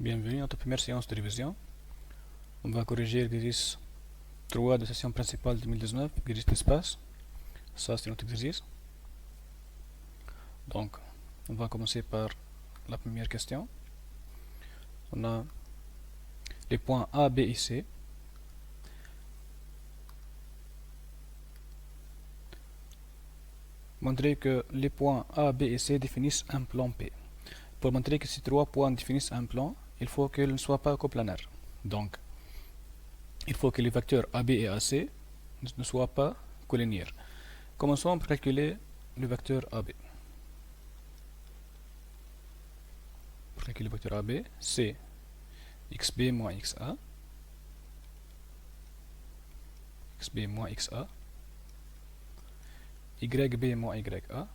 Bienvenue à notre première séance de révision. On va corriger l'exercice 3 de session principale 2019, exercice d'espace. Ça, c'est notre exercice. Donc, on va commencer par la première question. On a les points A, B et C. Montrer que les points A, B et C définissent un plan P. Pour montrer que ces trois points définissent un plan, il faut qu'ils ne soient pas coplanaires. Donc, il faut que les vecteurs AB et AC ne soient pas collinéaires. Commençons par calculer le vecteur AB. Pour calculer le vecteur AB, c'est xb moins xa, xb moins xa, yb moins ya,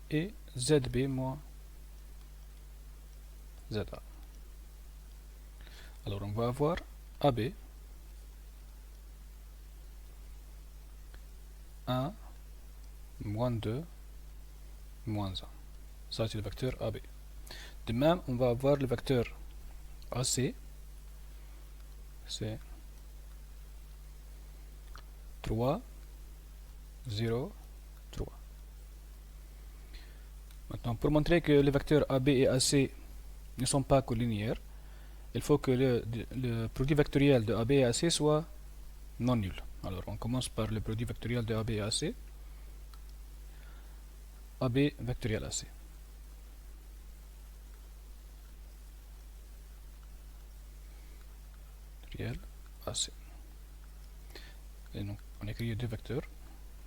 et zb moins za. Alors on va avoir AB 1, moins 2, moins 1. Ça c'est le vecteur AB. De même, on va avoir le vecteur AC, c'est 3, 0, 3. Maintenant, pour montrer que les vecteurs AB et AC ne sont pas collinéaires, il faut que le produit vectoriel de AB et AC soit non nul. Alors, on commence par le produit vectoriel de AB et AC. AB vectoriel AC. Vectoriel AC. Et donc, on écrit deux vecteurs.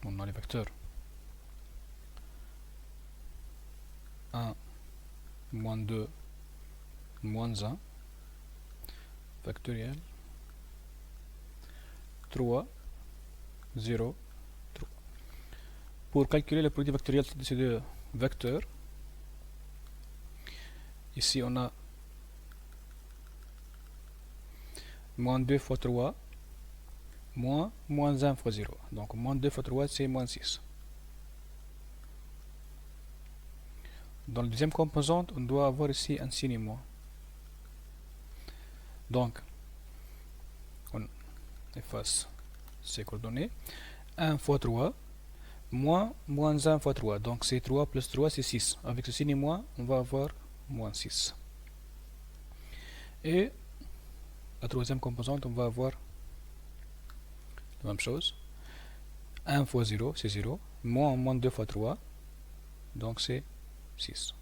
On a les vecteurs 1, moins 2, moins 1. Factoriel 3, 0, 3. Pour calculer le produit vectoriel de ces deux vecteurs, ici on a moins 2 fois 3, moins 1 fois 0. Donc moins 2 fois 3, c'est moins 6. Dans la deuxième composante, on doit avoir ici un signe moins. Donc, on efface ces coordonnées. 1 fois 3, moins 1 fois 3. Donc c'est 3 plus 3, c'est 6. Avec ce signe moins, on va avoir moins 6. Et la troisième composante, on va avoir la même chose. 1 fois 0, c'est 0. Moins 2 fois 3, donc c'est 6.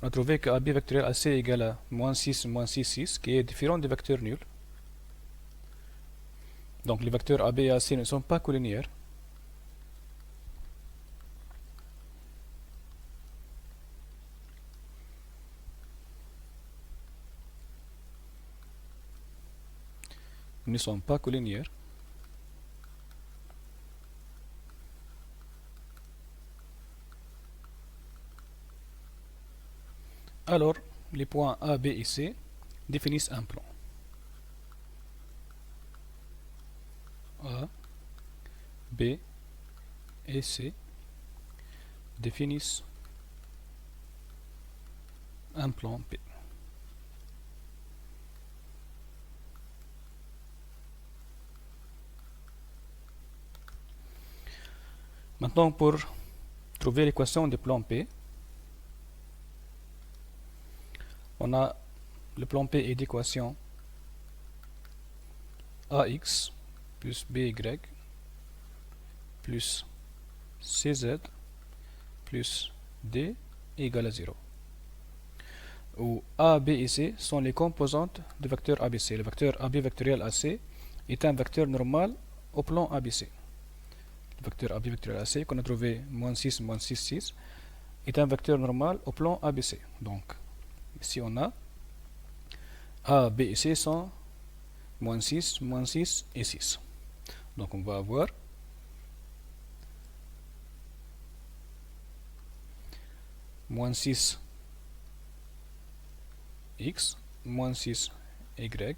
On a trouvé que AB vectoriel AC égale à moins 6, 6, qui est différent des vecteurs nuls. Donc les vecteurs AB et AC ne sont pas collinéaires. Ils ne sont pas collinéaires. Alors, les points A, B et C définissent un plan. A, B et C définissent un plan P. Maintenant, pour trouver l'équation du plan P, on a le plan P est d'équation AX plus BY plus CZ plus D égale à 0. Où A, B et C sont les composantes du vecteur ABC. Le vecteur AB vectoriel AC est un vecteur normal au plan ABC. Le vecteur AB vectoriel AC qu'on a trouvé moins 6, 6, est un vecteur normal au plan ABC. Donc, ici on a A, B et C sont moins 6 et 6. Donc on va avoir moins 6 x, moins 6 y,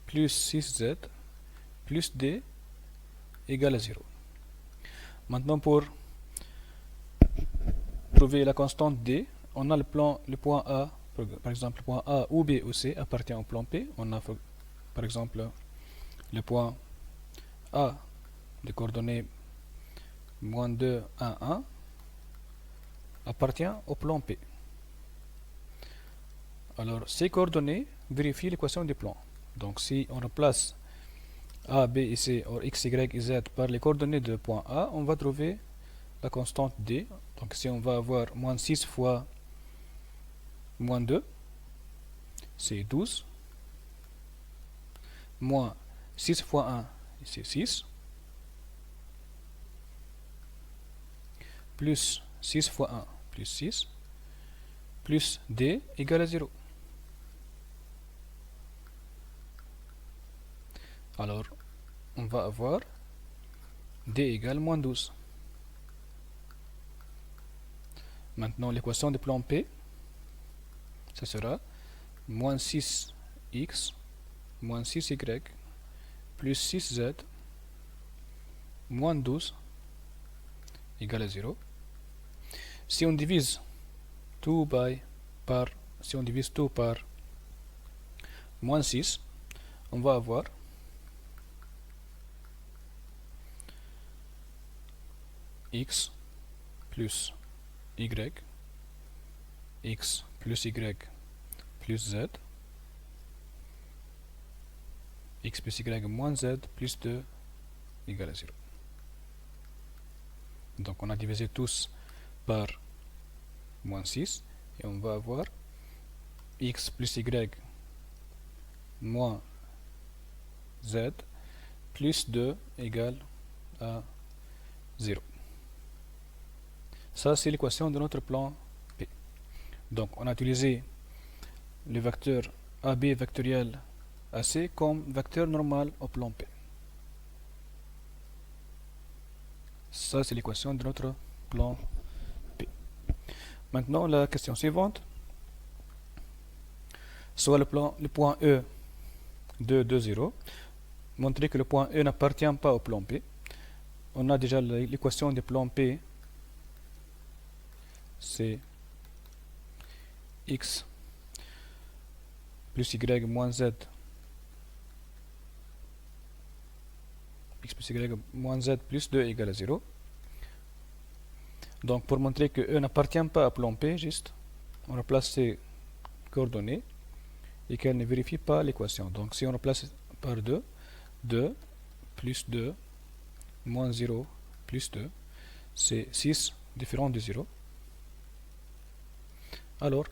plus 6z, plus d égale à 0. Maintenant pour trouver la constante d, on a le point A, par exemple, le point A ou B ou C appartient au plan P. On a, par exemple, le point A de coordonnées moins 2, 1, 1 appartient au plan P. Alors, ces coordonnées vérifient l'équation du plan. Donc, si on remplace A, B et C, ou X, Y et Z par les coordonnées de point A, on va trouver la constante D. Donc, si on va avoir moins 6 fois moins 2, c'est 12. Moins 6 fois 1, c'est 6. Plus 6 fois 1, plus 6. Plus D égale à 0. Alors, on va avoir D égale moins 12. Maintenant, l'équation du plan P, ça sera moins 6x moins 6y plus 6z moins 12 égale à 0. Si on divise tout si on divise tout par moins 6, on va avoir x plus y, x plus y plus z, x plus y moins z plus 2 égale à 0. Donc on a divisé tous par moins 6 et on va avoir x plus y moins z plus 2 égale à 0. Ça, c'est l'équation de notre plan P. Donc, on a utilisé le vecteur AB vectoriel AC comme vecteur normal au plan P. Ça, c'est l'équation de notre plan P. Maintenant, la question suivante. Soit le point E de 2, 0. Montrer que le point E n'appartient pas au plan P. On a déjà l'équation du plan P. C'est x plus y moins z, x plus y moins z plus 2 égale à 0. Donc pour montrer que E n'appartient pas à plan P, juste, on remplace ces coordonnées et qu'elle ne vérifie pas l'équation. Donc si on remplace par 2, 2 plus 2 moins 0 plus 2, c'est 6 différent de 0. Alors,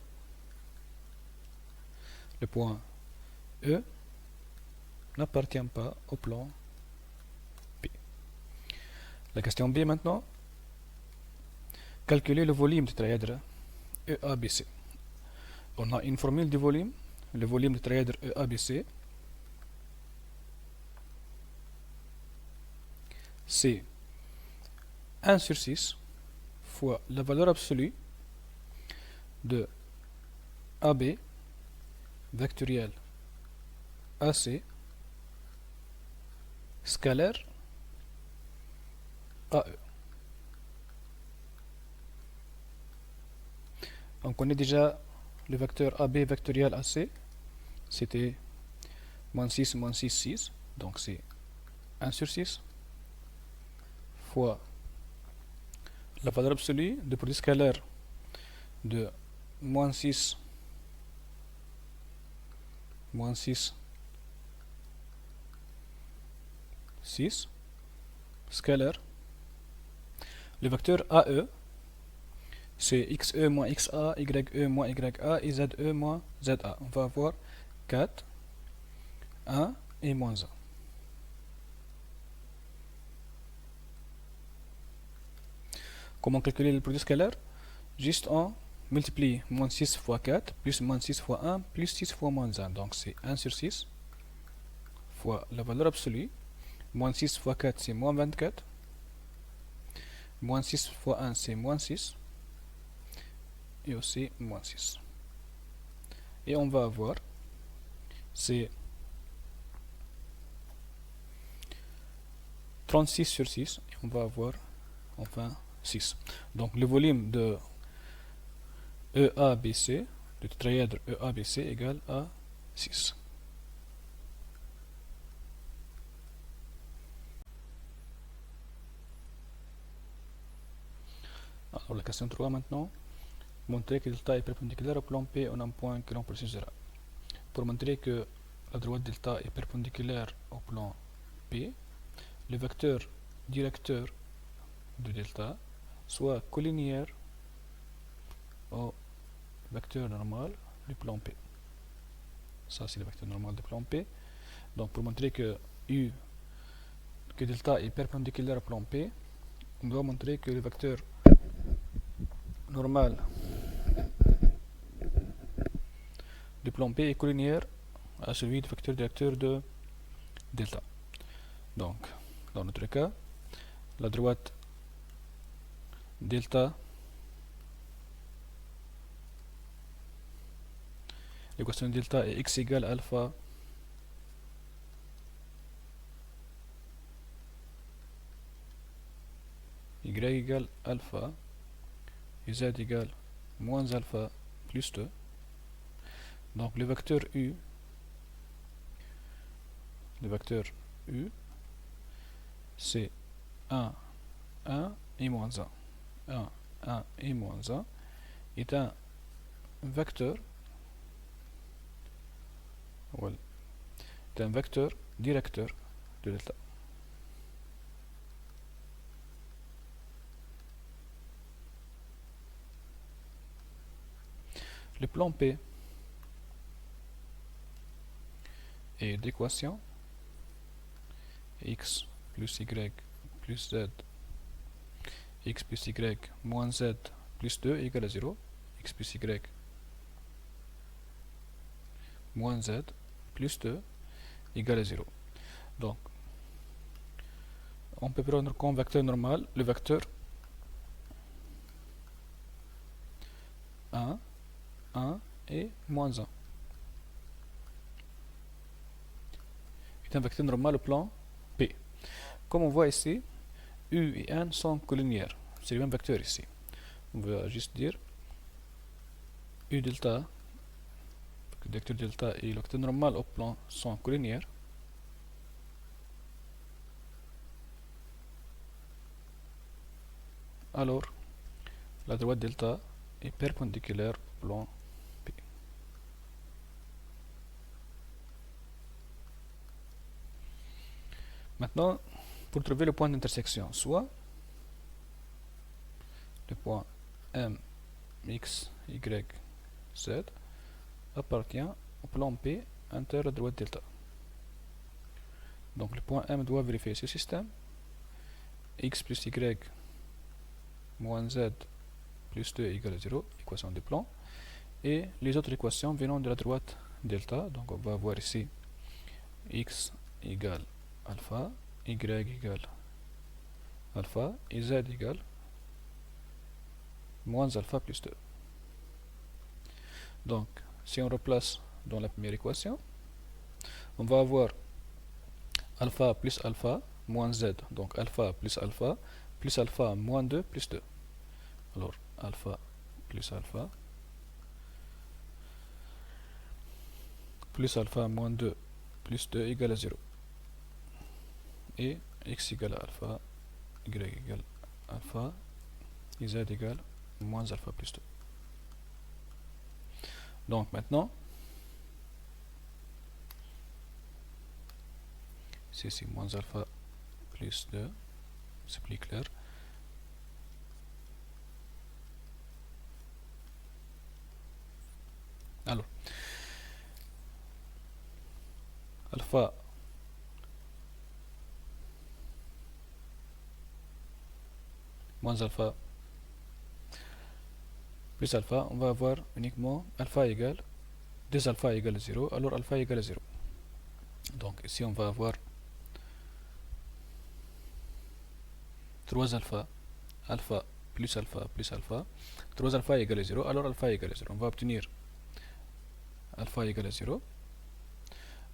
le point E n'appartient pas au plan P. La question B maintenant. Calculer le volume du trièdre EABC. On a une formule du volume. Le volume du trièdre EABC, c'est 1 sur 6 fois la valeur absolue de AB vectoriel AC scalaire AE. On connaît déjà le vecteur AB vectoriel AC, c'était moins 6, moins 6, 6, donc c'est 1 sur 6 fois la valeur absolue de produit scalaire de moins 6, moins 6, 6, scalaire. Le vecteur AE, c'est XE moins XA, YE moins YA et ZE moins ZA. On va avoir 4, 1 et moins 1. Comment calculer le produit scalaire? Juste on multiplie moins 6 fois 4 plus moins 6 fois 1 plus 6 fois moins 1. Donc c'est 1 sur 6 fois la valeur absolue. Moins 6 fois 4 c'est moins 24. Moins 6 fois 1 c'est moins 6. Et aussi moins 6. Et on va avoir, c'est 36 sur 6. Et on va avoir enfin 6. Donc le volume de EABC, le tétraèdre EABC égale à 6. Alors la question 3 maintenant. Montrer que delta est perpendiculaire au plan P en un point que l'on précisera. Pour montrer que la droite delta est perpendiculaire au plan P, le vecteur directeur de delta soit collinéaire au vecteur normal du plan P. Ça c'est le vecteur normal du plan P. Donc pour montrer que delta est perpendiculaire au plan P, on doit montrer que le vecteur normal du plan P est collinéaire à celui du vecteur directeur de delta. Donc, dans notre cas, la droite delta, l'équation de delta est x égale alpha y égale alpha et z égale moins alpha plus 2. Donc le vecteur u c'est 1, 1 et moins 1. 1, 1 et moins 1 est un vecteur directeur de delta. Le plan P est d'équation x plus y plus z, x plus y moins z plus 2 égale à 0, x plus y moins z plus 2 égale à 0. Donc, on peut prendre comme vecteur normal le vecteur 1, 1 et moins 1. C'est un vecteur normal au plan P. Comme on voit ici, U et N sont collinéaires. C'est le même vecteur ici. On va juste dire U delta, le vecteur delta et le vecteur normal au plan sont collinéaires. Alors, la droite delta est perpendiculaire au plan P. Maintenant, pour trouver le point d'intersection, soit le point M, X, Y, Z appartient au plan P inter la droite delta. Donc le point M doit vérifier ce système. X plus Y moins Z plus 2 égale à 0, équation du plan. Et les autres équations venant de la droite delta. Donc on va avoir ici X égale alpha, Y égale alpha et Z égale moins alpha plus 2. Donc, si on replace dans la première équation, on va avoir alpha plus alpha moins Z. Donc alpha plus alpha moins 2 plus 2. Alors, alpha plus alpha moins 2 plus 2 égale à 0. Et x égale à alpha, y égale alpha, et z égale moins alpha plus 2. Donc maintenant, c'est moins alpha plus 2, c'est plus clair. Alors, alpha moins alpha plus alpha, on va avoir uniquement alpha égale 2 alpha égale 0, alors alpha égale 0. Donc ici on va avoir 3 alpha, alpha plus alpha plus alpha, 3 alpha égale 0, alors alpha égale 0. On va obtenir alpha égale 0.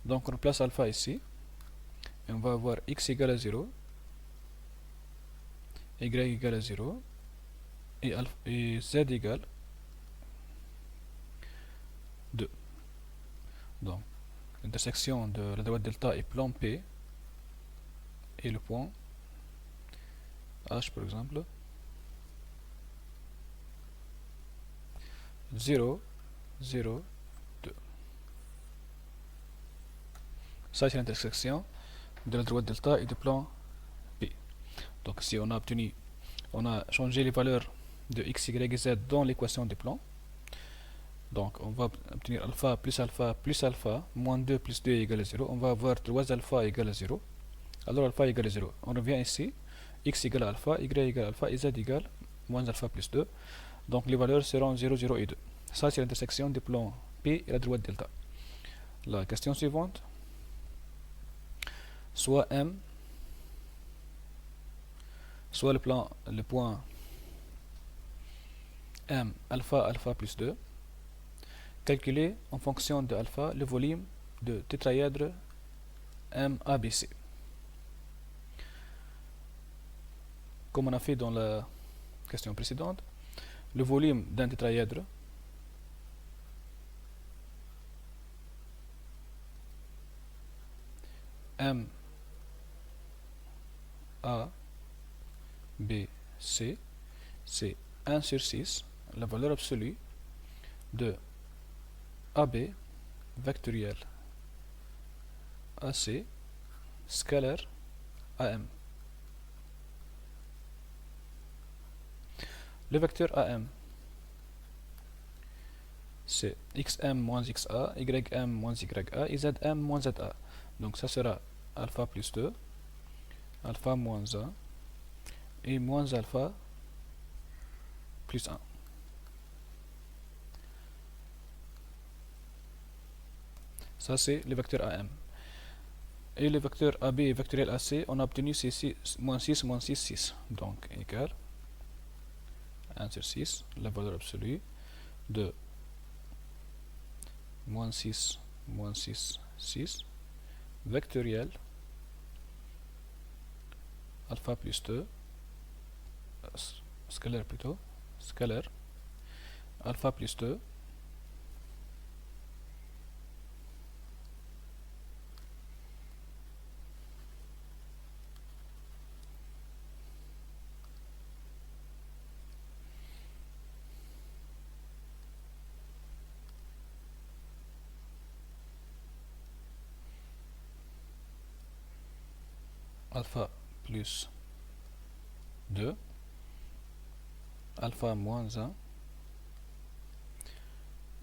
Donc on place alpha ici, et on va avoir x égale à 0, y égale à 0, et z égale 2. Donc, l'intersection de la droite delta et plan P et le point H par exemple 0, 0, 2. Ça c'est l'intersection de la droite delta et du plan P. Donc si on a changé les valeurs de x, y et z dans l'équation des plans. Donc on va obtenir alpha plus alpha moins 2 plus 2 égale à 0. On va avoir 3 alpha égale à 0. Alors alpha égale à 0. On revient ici. X égale à alpha, y égale à alpha et z égale moins alpha plus 2. Donc les valeurs seront 0, 0 et 2. Ça c'est l'intersection des plans P et la droite delta. La question suivante. Soit M, soit le point M alpha alpha plus 2. Calculer en fonction de alpha le volume de tétraèdre MABC. Comme on a fait dans la question précédente, le volume d'un tétraèdre MABC, c'est 1 sur 6, la valeur absolue de AB vectoriel AC scalaire AM. Le vecteur AM, c'est xm moins xa, ym moins ya et zm moins za. Donc ça sera alpha plus 2, alpha moins 1 et moins alpha plus 1. Ça c'est le vecteur AM. Et le vecteur AB vectoriel AC, on a obtenu c'est moins 6 moins 6, 6. Donc égal 1 sur 6, la valeur absolue de moins 6, 6, vectoriel alpha plus 2, scalaire plutôt, scalaire, alpha plus 2, alpha plus 2, alpha moins 1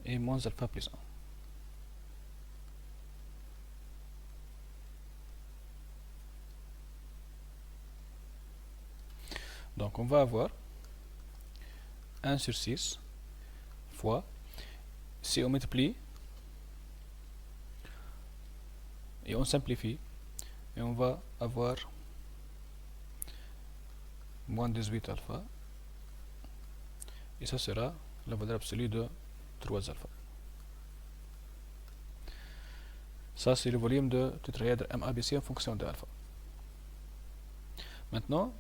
et moins alpha plus 1. Donc on va avoir 1 sur 6 fois, si on multiplie et on simplifie, et on va avoir moins 18 alpha, et ça sera la valeur absolue de 3 alpha. Ça c'est le volume de tétraèdre MABC en fonction de alpha. Maintenant,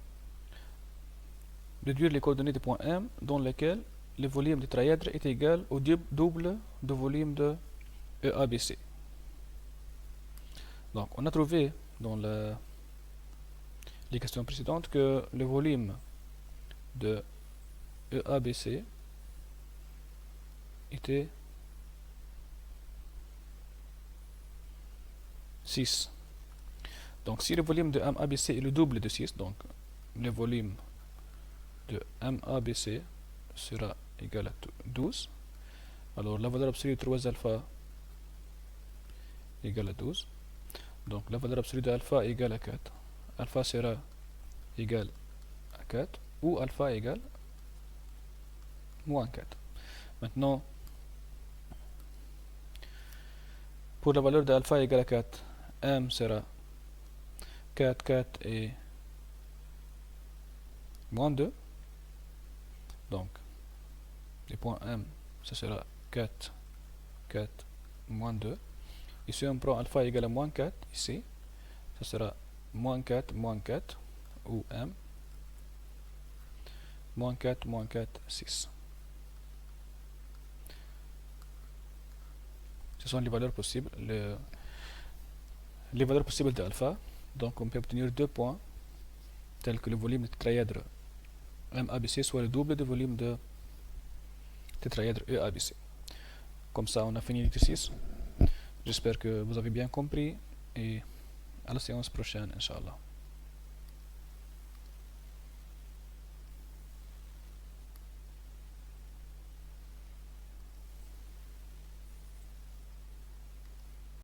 réduire les coordonnées des points M dans lesquels le volume du tétraèdre est égal au double du volume de EABC. Donc on a trouvé dans les questions précédentes que le volume de EABC était 6. Donc si le volume de MABC est le double de 6, donc le volume de MABC sera égal à 12. Alors la valeur absolue de 3 alpha égale à 12. Donc la valeur absolue de alpha égale à 4. Alpha sera égal à 4 ou alpha égale moins 4. Maintenant, pour la valeur de alpha égale à 4, M sera 4, 4 et moins 2. Donc, les points M, ça sera 4, 4, moins 2. Ici, on prend alpha égale à moins 4, ici, ça sera moins 4, ou M, moins 4, 6. Ce sont les valeurs possibles, les valeurs possibles de alpha. Donc on peut obtenir deux points tels que le volume de tétraèdre MABC soit le double du volume de tétraèdre EABC. Comme ça, on a fini l'exercice. J'espère que vous avez bien compris et à la séance prochaine, Inch'Allah.